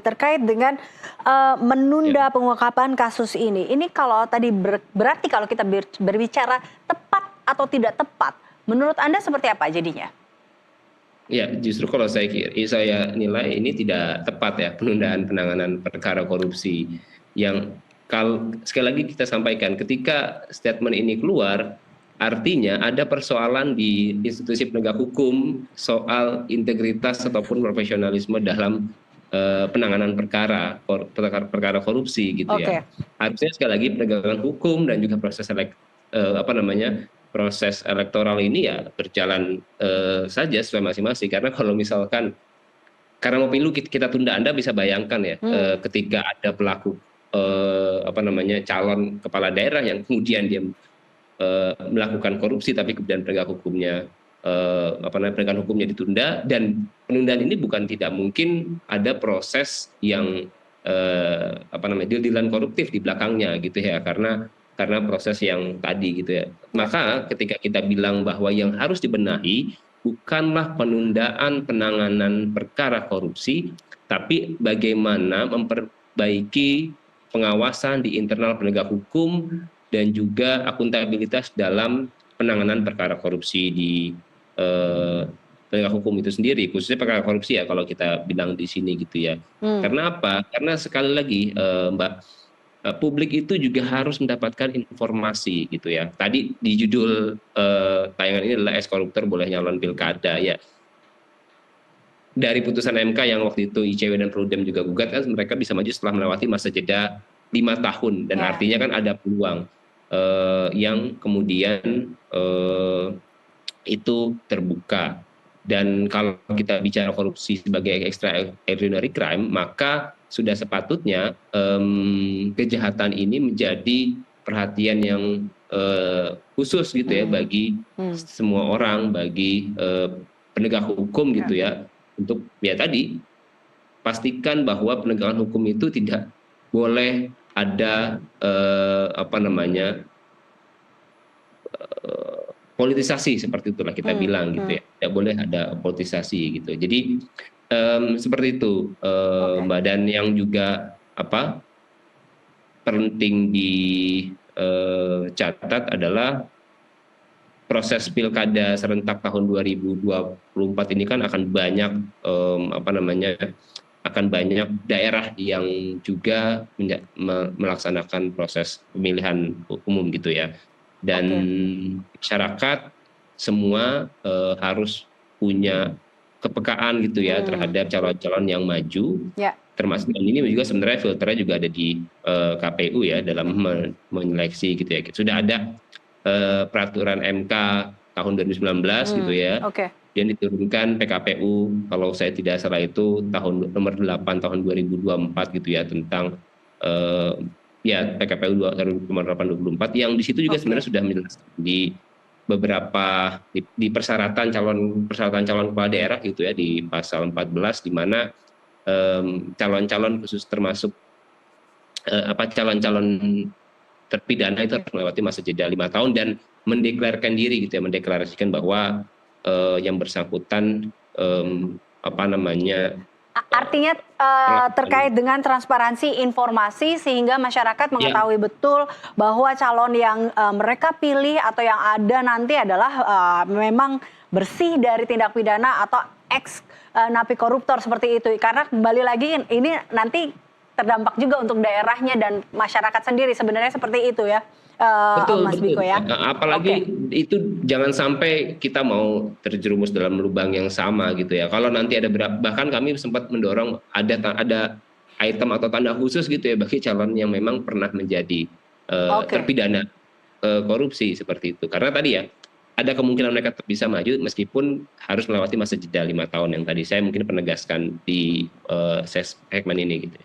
Terkait dengan menunda pengungkapan kasus ini kalau tadi berarti kalau kita berbicara tepat atau tidak tepat, menurut Anda seperti apa jadinya? Ya, justru kalau saya nilai ini tidak tepat ya, penundaan penanganan perkara korupsi yang sekali lagi kita sampaikan ketika statement ini keluar, artinya ada persoalan di institusi penegak hukum soal integritas ataupun profesionalisme dalam penanganan perkara korupsi gitu ya. Oke. Harusnya sekali lagi penegakan hukum dan juga proses elektoral ini ya berjalan saja sesuai masing-masing, karena kalau misalkan karena mau pilu kita tunda, Anda bisa bayangkan ya, ketika ada pelaku calon kepala daerah yang kemudian dia melakukan korupsi tapi kemudian penegakan hukumnya ditunda, dan penundaan ini bukan tidak mungkin ada proses yang deal-dealan koruptif di belakangnya gitu ya, karena proses yang tadi gitu ya. Maka ketika kita bilang bahwa yang harus dibenahi bukanlah penundaan penanganan perkara korupsi, tapi bagaimana memperbaiki pengawasan di internal penegak hukum dan juga akuntabilitas dalam penanganan perkara korupsi di penegak hukum itu sendiri, khususnya perkara korupsi ya kalau kita bilang di sini gitu ya. Karena apa? Karena sekali lagi Mbak, publik itu juga harus mendapatkan informasi gitu ya. Tadi di judul tayangan ini adalah "Ex-koruptor boleh nyalon pilkada" ya. Dari putusan MK yang waktu itu ICW dan Perludem juga gugat kan, mereka bisa maju setelah melewati masa jeda 5 tahun, dan artinya kan ada peluang yang kemudian itu terbuka. Dan kalau kita bicara korupsi sebagai extraordinary crime, maka sudah sepatutnya kejahatan ini menjadi perhatian yang khusus gitu ya bagi semua orang, bagi penegak hukum gitu ya, untuk ya tadi pastikan bahwa penegakan hukum itu tidak boleh ada politisasi, seperti itulah kita bilang gitu ya, tidak boleh ada politisasi gitu. Jadi seperti itu Mbak, dan yang juga penting dicatat adalah proses pilkada serentak tahun 2024 ini kan akan banyak daerah yang juga melaksanakan proses pemilihan umum gitu ya. Dan masyarakat semua harus punya kepekaan gitu ya terhadap calon-calon yang maju, termasuk ini juga sebenarnya filternya juga ada di KPU ya dalam menyeleksi gitu ya. Sudah ada peraturan MK tahun 2019 gitu ya, yang diturunkan PKPU kalau saya tidak salah itu nomor 8 tahun 2024 gitu ya, tentang PKPU nomor 8/2024, yang di situ juga sebenarnya sudah menjelaskan di beberapa di persyaratan calon kepala daerah gitu ya, di pasal 14, di mana calon-calon khusus termasuk calon-calon terpidana itu harus melewati masa jeda 5 tahun dan mendeklarasikan diri gitu ya, mendeklarasikan bahwa yang bersangkutan artinya terkait dengan transparansi informasi sehingga masyarakat mengetahui betul bahwa calon yang mereka pilih atau yang ada nanti adalah memang bersih dari tindak pidana atau ex napi koruptor seperti itu. Karena kembali lagi ini nanti terdampak juga untuk daerahnya dan masyarakat sendiri, sebenarnya seperti itu ya. Betul, Mas Biko ya. Apalagi itu jangan sampai kita mau terjerumus dalam lubang yang sama gitu ya. Kalau nanti ada bahkan kami sempat mendorong ada item atau tanda khusus gitu ya bagi calon yang memang pernah menjadi terpidana korupsi seperti itu. Karena tadi ya ada kemungkinan mereka bisa maju meskipun harus melewati masa jeda 5 tahun yang tadi saya mungkin penegaskan di segmen ini gitu.